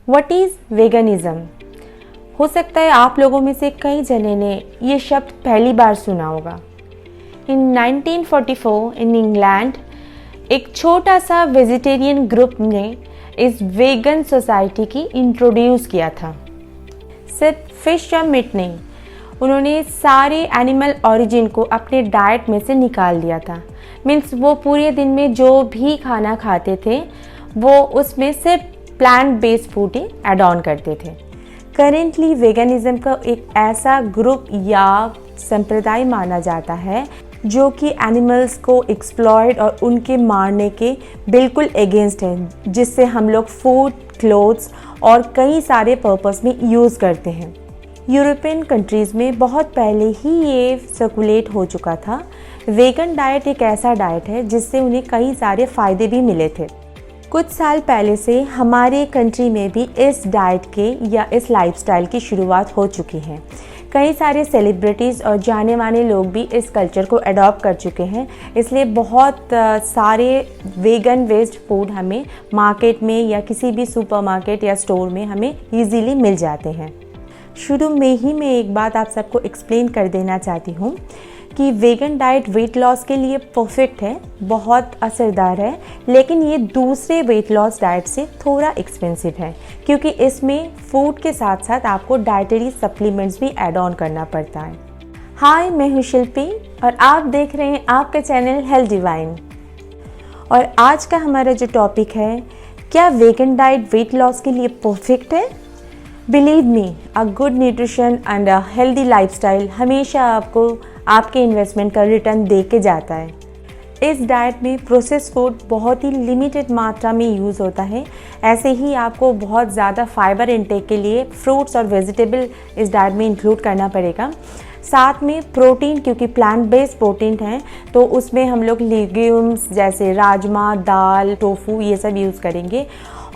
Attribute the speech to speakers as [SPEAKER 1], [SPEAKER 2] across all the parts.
[SPEAKER 1] What is वेगनिज़्म? हो सकता है आप लोगों में से कई जने ने ये शब्द पहली बार सुना होगा। इन 1944 इन इंग्लैंड एक छोटा सा वेजिटेरियन ग्रुप ने इस वेगन सोसाइटी की इंट्रोड्यूस किया था। सिर्फ फिश या मीट नहीं, उन्होंने सारे एनिमल ओरिजिन को अपने डाइट में से निकाल दिया था। मीन्स वो पूरे दिन में जो भी खाना खाते थे वो उसमें सिर्फ plant based food he add on करते थे। करेंटली वेगनिज़्म का एक ऐसा ग्रुप या संप्रदाय माना जाता है जो कि एनिमल्स को एक्सप्लॉइट और उनके मारने के बिल्कुल अगेंस्ट है, जिससे हम लोग फूड, क्लोथ्स और कई सारे पर्पस में यूज़ करते हैं। यूरोपियन कंट्रीज़ में बहुत पहले ही ये सर्कुलेट हो चुका था। वेगन डाइट एक ऐसा डाइट है जिससे उन्हें कई सारे फ़ायदे भी मिले थे। कुछ साल पहले से हमारे कंट्री में भी इस डाइट के या इस लाइफस्टाइल की शुरुआत हो चुकी है। कई सारे सेलिब्रिटीज़ और जाने माने लोग भी इस कल्चर को अडॉप्ट कर चुके हैं, इसलिए बहुत सारे वेगन बेस्ड फूड हमें मार्केट में या किसी भी सुपरमार्केट या स्टोर में हमें ईजीली मिल जाते हैं। शुरू में ही मैं एक बात आप सबको एक्सप्लेन कर देना चाहती हूँ कि वेगन डाइट वेट लॉस के लिए परफेक्ट है, बहुत असरदार है, लेकिन ये दूसरे वेट लॉस डाइट से थोड़ा एक्सपेंसिव है क्योंकि इसमें फूड के साथ साथ आपको डाइटरी सप्लीमेंट्स भी ऐड ऑन करना पड़ता है। हाय, मैं हूँ शिल्पी और आप देख रहे हैं आपका चैनल हेल्थ डिवाइन। और आज का हमारा जो टॉपिक है, क्या वेगन डाइट वेट लॉस के लिए परफेक्ट है? Believe me, a good nutrition and a healthy lifestyle हमेशा आपको आपके इन्वेस्टमेंट का रिटर्न दे के जाता है। इस डाइट में प्रोसेस फूड बहुत ही लिमिटेड मात्रा में यूज़ होता है। ऐसे ही आपको बहुत ज़्यादा फाइबर इनटेक के लिए फ्रूट्स और वेजिटेबल इस डाइट में इंक्लूड करना पड़ेगा। साथ में प्रोटीन, क्योंकि प्लांट बेस्ड प्रोटीन है तो उसमें हम लोग लेग्यूम्स जैसे राजमा, दाल, टोफू ये सब यूज़ करेंगे।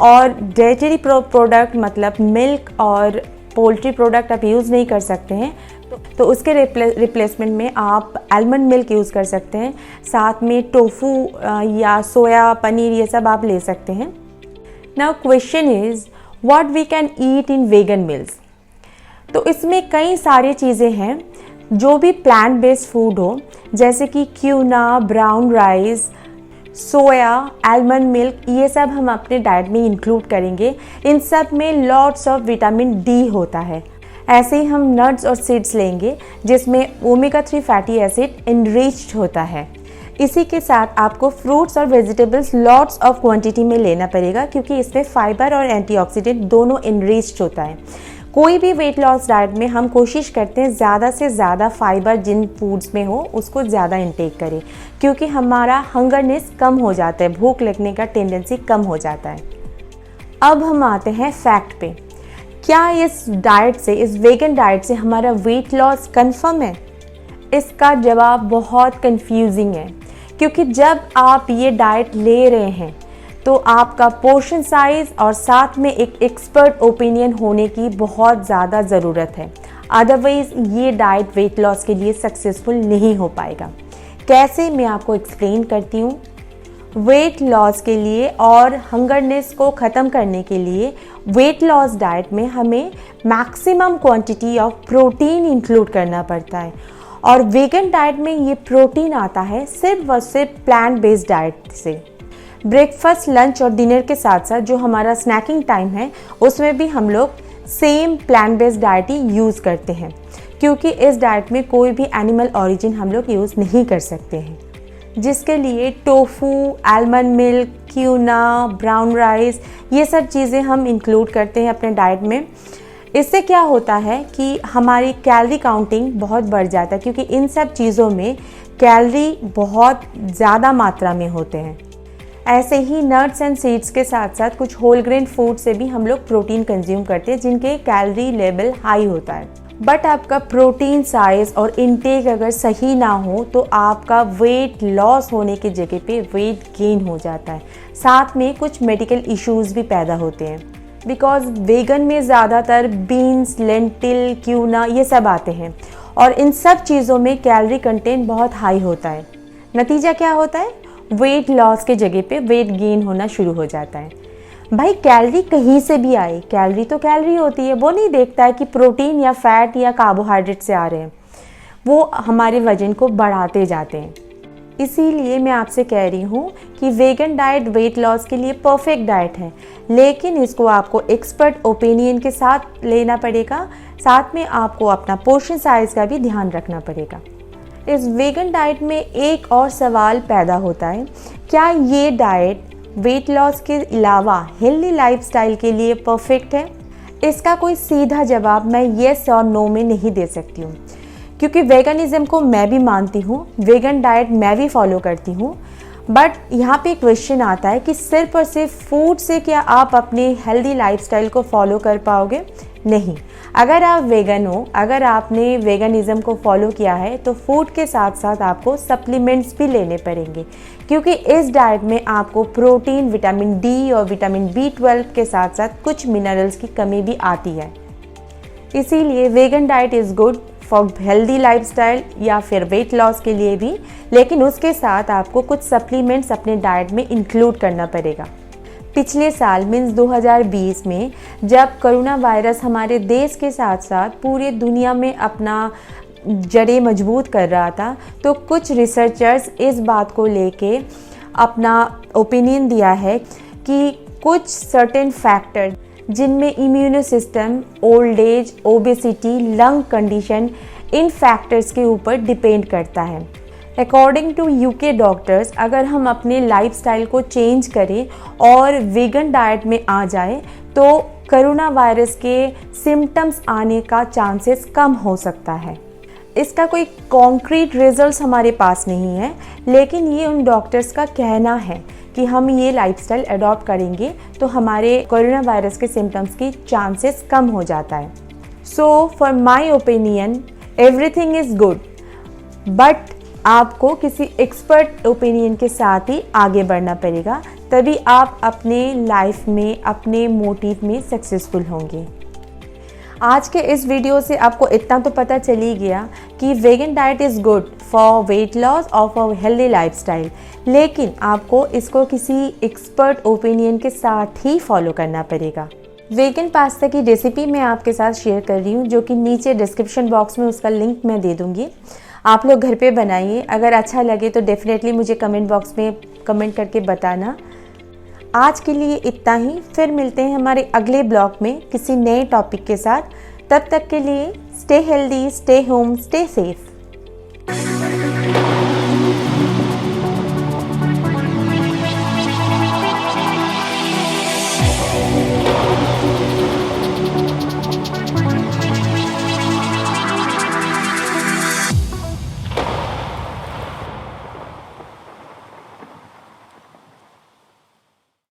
[SPEAKER 1] और डेयरी प्रोडक्ट मतलब मिल्क और पोल्ट्री प्रोडक्ट आप यूज़ नहीं कर सकते हैं, तो उसके रिप्लेसमेंट में आप आलमंड मिल्क यूज़ कर सकते हैं। साथ में टोफू या सोया पनीर ये सब आप ले सकते हैं। Now question is what we can eat in vegan meals. तो इसमें कई सारी चीज़ें हैं जो भी प्लांट बेस्ड फूड हो, जैसे कि क्यूना, ब्राउन राइस, सोया, आलमंड मिल्क, ये सब हम अपने डाइट में इंक्लूड करेंगे। इन सब में लॉट्स ऑफ विटामिन डी होता है। ऐसे ही हम नट्स और सीड्स लेंगे जिसमें ओमेगा 3 फैटी एसिड इनरिच्ड होता है। इसी के साथ आपको फ्रूट्स और वेजिटेबल्स लॉट्स ऑफ क्वांटिटी में लेना पड़ेगा क्योंकि इसमें फाइबर और एंटीऑक्सीडेंट दोनों इनरिच्ड होता है। कोई भी वेट लॉस डाइट में हम कोशिश करते हैं ज़्यादा से ज़्यादा फाइबर जिन फूड्स में हो उसको ज़्यादा इंटेक करें, क्योंकि हमारा हंगरनेस कम हो जाता है, भूख लगने का टेंडेंसी कम हो जाता है। अब हम आते हैं फैक्ट पे। क्या इस डाइट से, इस वेगन डाइट से हमारा वेट लॉस कंफर्म है? इसका जवाब बहुत कंफ्यूजिंग है, क्योंकि जब आप ये डाइट ले रहे हैं तो आपका पोर्शन साइज और साथ में एक एक्सपर्ट ओपिनियन होने की बहुत ज़्यादा ज़रूरत है। अदरवाइज़ ये डाइट वेट लॉस के लिए सक्सेसफुल नहीं हो पाएगा। कैसे, मैं आपको एक्सप्लेन करती हूँ। वेट लॉस के लिए और हंगरनेस को ख़त्म करने के लिए वेट लॉस डाइट में हमें maximum quantity of protein include करना पड़ता है। और वेगन डाइट में ये प्रोटीन आता है सिर्फ और सिर्फ प्लांट बेस्ड डाइट से। ब्रेकफास्ट, लंच और डिनर के साथ साथ जो हमारा स्नैकिंग टाइम है उसमें भी हम लोग सेम प्लांट बेस्ड डाइट ही यूज़ करते हैं, क्योंकि इस डाइट में कोई भी एनिमल ओरिजिन हम लोग यूज़ नहीं कर सकते हैं, जिसके लिए tofu, almond milk, quinoa, brown rice ये सब चीज़ें हम इंक्लूड करते हैं अपने डाइट में। इससे क्या होता है कि हमारी कैलोरी काउंटिंग बहुत बढ़ जाता है, क्योंकि इन सब चीज़ों में कैलोरी बहुत ज़्यादा मात्रा में होते हैं। ऐसे ही नट्स एंड सीड्स के साथ साथ कुछ होल ग्रेन फूड से भी हम लोग प्रोटीन कंज्यूम करते हैं जिनके कैलोरी लेवल हाई होता है। बट आपका प्रोटीन साइज और इनटेक अगर सही ना हो तो आपका वेट लॉस होने की जगह पे वेट गेन हो जाता है। साथ में कुछ मेडिकल इश्यूज भी पैदा होते हैं, बिकॉज वेगन में ज़्यादातर बीन्स, लेंटिल, क्यूना ये सब आते हैं और इन सब चीज़ों में कैलोरी कंटेंट बहुत हाई होता है। नतीजा क्या होता है? वेट लॉस के जगह पे वेट गेन होना शुरू हो जाता है। भाई कैलोरी कहीं से भी आए, कैलोरी तो कैलोरी होती है, वो नहीं देखता है कि प्रोटीन या फैट या कार्बोहाइड्रेट से आ रहे हैं, वो हमारे वजन को बढ़ाते जाते हैं। इसीलिए मैं आपसे कह रही हूँ कि वेगन डाइट वेट लॉस के लिए परफेक्ट डाइट है, लेकिन इसको आपको एक्सपर्ट ओपिनियन के साथ लेना पड़ेगा, साथ में आपको अपना पोर्शन साइज का भी ध्यान रखना पड़ेगा। इस वेगन डाइट में एक और सवाल पैदा होता है, क्या ये डाइट वेट लॉस के अलावा हेल्दी लाइफस्टाइल के लिए परफेक्ट है? इसका कोई सीधा जवाब मैं येस और नो में नहीं दे सकती हूँ, क्योंकि वेगनिज़म को मैं भी मानती हूँ, वेगन डाइट मैं भी फॉलो करती हूँ, बट यहाँ पे क्वेश्चन आता है कि सिर्फ और सिर्फ फूड से क्या आप अपने हेल्दी लाइफस्टाइल को फॉलो कर पाओगे? नहीं। अगर आप वेगन हो, अगर आपने वेगनिज़म को फॉलो किया है, तो फूड के साथ साथ आपको सप्लीमेंट्स भी लेने पड़ेंगे, क्योंकि इस डाइट में आपको प्रोटीन, विटामिन डी और विटामिन B12 के साथ साथ कुछ मिनरल्स की कमी भी आती है। इसीलिए vegan diet is good for healthy lifestyle या फिर वेट लॉस के लिए भी, लेकिन उसके साथ आपको कुछ सप्लीमेंट्स अपने डाइट में इंक्लूड करना पड़ेगा। पिछले साल मीन्स 2020 में जब कोरोना वायरस हमारे देश के साथ साथ पूरे दुनिया में अपना जड़ें मजबूत कर रहा था, तो कुछ रिसर्चर्स इस बात को लेके अपना ओपिनियन दिया है कि कुछ सर्टेन फैक्टर जिनमें immuno system, old age, obesity, lung condition, इन फैक्टर्स के ऊपर डिपेंड करता है। अकॉर्डिंग टू यूके डॉक्टर्स, अगर हम अपने लाइफस्टाइल को चेंज करें और वेगन डाइट में आ जाए तो कोरोना वायरस के सिम्टम्स आने का चांसेस कम हो सकता है। इसका कोई कॉन्क्रीट रिजल्ट्स हमारे पास नहीं है, लेकिन ये उन डॉक्टर्स का कहना है कि हम ये लाइफस्टाइल अडॉप्ट करेंगे तो हमारे कोरोना वायरस के सिम्टम्स की चांसेस कम हो जाता है। So for my opinion everything is good, but आपको किसी एक्सपर्ट ओपिनियन के साथ ही आगे बढ़ना पड़ेगा, तभी आप अपने लाइफ में, अपने मोटिव में सक्सेसफुल होंगे। आज के इस वीडियो से आपको इतना तो पता चल ही गया कि vegan diet is good for weight loss और फॉर हेल्दी लाइफस्टाइल, लेकिन आपको इसको किसी एक्सपर्ट ओपिनियन के साथ ही फॉलो करना पड़ेगा। वेगन पास्ता की रेसिपी मैं आपके साथ शेयर कर रही हूँ, जो कि नीचे डिस्क्रिप्शन बॉक्स में उसका लिंक मैं दे दूँगी। आप लोग घर पे बनाइए, अगर अच्छा लगे तो डेफिनेटली मुझे कमेंट बॉक्स में कमेंट करके बताना। आज के लिए इतना ही, फिर मिलते हैं हमारे अगले ब्लॉग में किसी नए टॉपिक के साथ। तब तक के लिए stay healthy, stay home, stay safe.